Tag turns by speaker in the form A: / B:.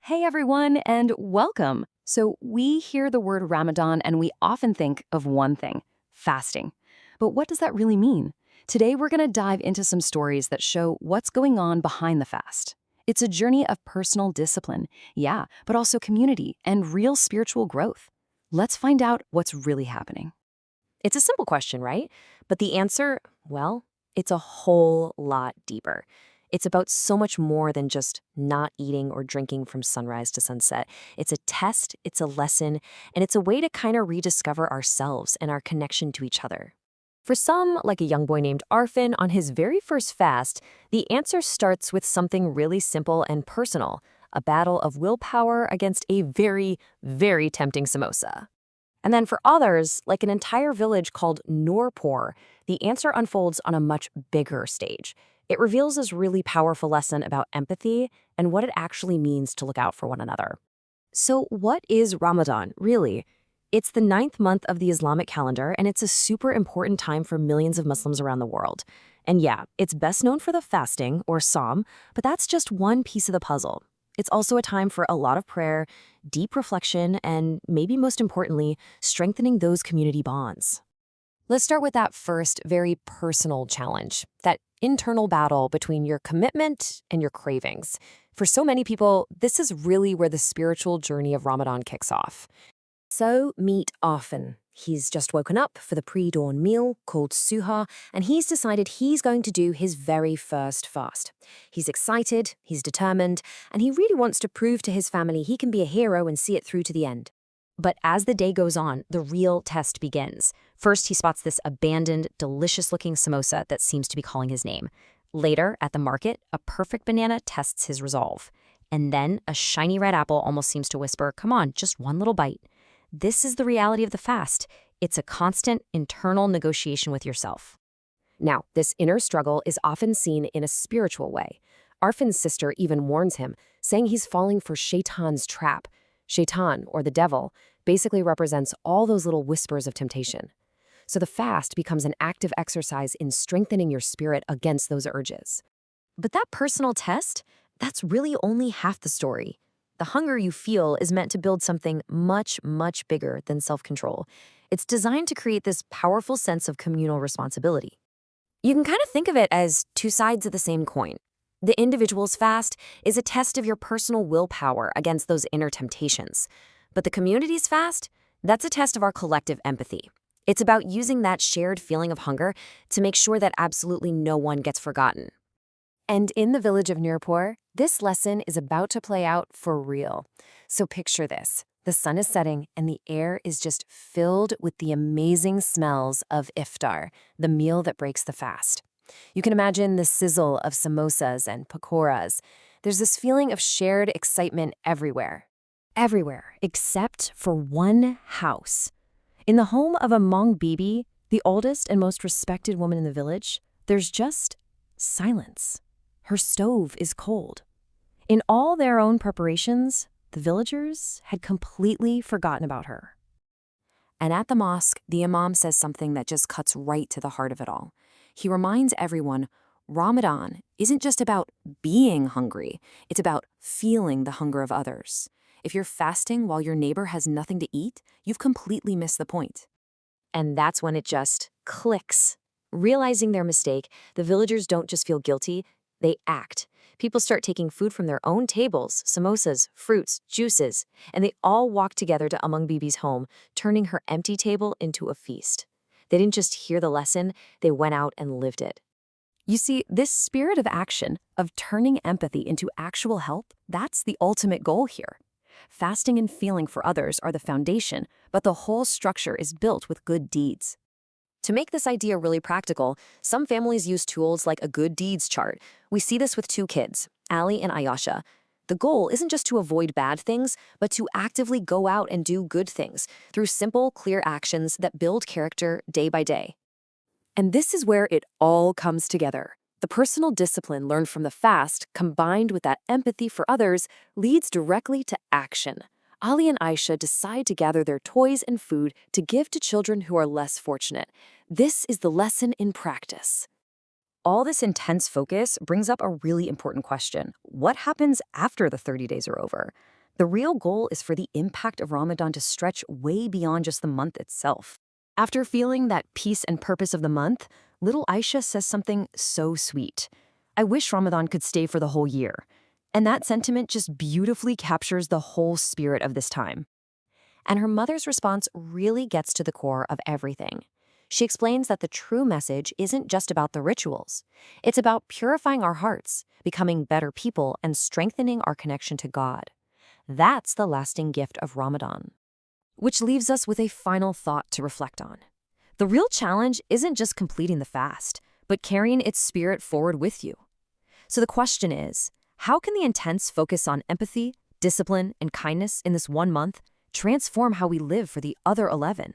A: Hey everyone, and welcome. So, we hear the word Ramadan and we often think of one thing fasting. But what does that really mean? Today, we're going to dive into some stories that show what's going on behind the fast. It's a journey of personal discipline, yeah, but also community and real spiritual growth. Let's find out what's really happening.
B: It's a simple question, right? But the answer, well, it's a whole lot deeper. It's about so much more than just not eating or drinking from sunrise to sunset. It's a test, it's a lesson, and it's a way to kind of rediscover ourselves and our connection to each other. For some, like a young boy named Arfin on his very first fast, the answer starts with something really simple and personal, a battle of willpower against a very, very tempting samosa. And then for others, like an entire village called Nurpur, the answer unfolds on a much bigger stage. It reveals this really powerful lesson about empathy and what it actually means to look out for one another. So what is Ramadan, really? It's the ninth month of the Islamic calendar, and it's a super important time for millions of Muslims around the world. And yeah, it's best known for the fasting, or Psalm, but that's just one piece of the puzzle. It's also a time for a lot of prayer, deep reflection, and maybe most importantly, strengthening those community bonds. Let's start with that first, very personal challenge, that internal battle between your commitment and your cravings. For so many people, this is really where the spiritual journey of Ramadan kicks off. So meet Arfan. He's just woken up for the pre-dawn meal called suha, and he's decided he's going to do his very first fast. He's excited, he's determined, and he really wants to prove to his family he can be a hero and see it through to the end. But as the day goes on, the real test begins. First, he spots this abandoned, delicious-looking samosa that seems to be calling his name. Later, at the market, a perfect banana tests his resolve. And then, a shiny red apple almost seems to whisper, "Come on, just one little bite." This is the reality of the fast. It's a constant internal negotiation with yourself. Now, this inner struggle is often seen in a spiritual way. Arfin's sister even warns him, saying he's falling for Shaitan's trap. Shaitan, or the devil, basically represents all those little whispers of temptation. So the fast becomes an active exercise in strengthening your spirit against those urges. But that personal test, that's really only half the story. The hunger you feel is meant to build something much, much bigger than self-control. It's designed to create this powerful sense of communal responsibility. You can kind of think of it as two sides of the same coin. The individual's fast is a test of your personal willpower against those inner temptations. But the community's fast, that's a test of our collective empathy. It's about using that shared feeling of hunger to make sure that absolutely no one gets forgotten. And in the village of Nurpur, this lesson is about to play out for real. So picture this. The sun is setting and the air is just filled with the amazing smells of iftar, the meal that breaks the fast. You can imagine the sizzle of samosas and pakoras. There's this feeling of shared excitement everywhere. Everywhere, except for one house. In the home of a Hmong bibi, the oldest and most respected woman in the village, there's just silence. Her stove is cold. In all their own preparations, the villagers had completely forgotten about her. And at the mosque, the imam says something that just cuts right to the heart of it all. He reminds everyone, Ramadan isn't just about being hungry, it's about feeling the hunger of others. If you're fasting while your neighbor has nothing to eat, you've completely missed the point. And that's when it just clicks. Realizing their mistake, the villagers don't just feel guilty, they act. People start taking food from their own tables, samosas, fruits, juices, and they all walk together to Amang Bibi's home, turning her empty table into a feast. They didn't just hear the lesson, they went out and lived it. You see, this spirit of action, of turning empathy into actual help, that's the ultimate goal here. Fasting and feeling for others are the foundation, but the whole structure is built with good deeds. To make this idea really practical, some families use tools like a good deeds chart. We see this with two kids, Ali and Ayasha. The goal isn't just to avoid bad things, but to actively go out and do good things through simple, clear actions that build character day by day. And this is where it all comes together. The personal discipline learned from the fast, combined with that empathy for others, leads directly to action. Ali and Aisha decide to gather their toys and food to give to children who are less fortunate. This is the lesson in practice. All this intense focus brings up a really important question. What happens after the 30 days are over?
A: The real goal is for the impact of Ramadan to stretch way beyond just the month itself. After feeling that peace and purpose of the month, little Aisha says something so sweet. I wish Ramadan could stay for the whole year. And that sentiment just beautifully captures the whole spirit of this time.
B: And her mother's response really gets to the core of everything. She explains that the true message isn't just about the rituals. It's about purifying our hearts, becoming better people, and strengthening our connection to God. That's the lasting gift of Ramadan.
A: Which leaves us with a final thought to reflect on. The real challenge isn't just completing the fast, but carrying its spirit forward with you. So the question is, how can the intense focus on empathy, discipline, and kindness in this one month transform how we live for the other 11?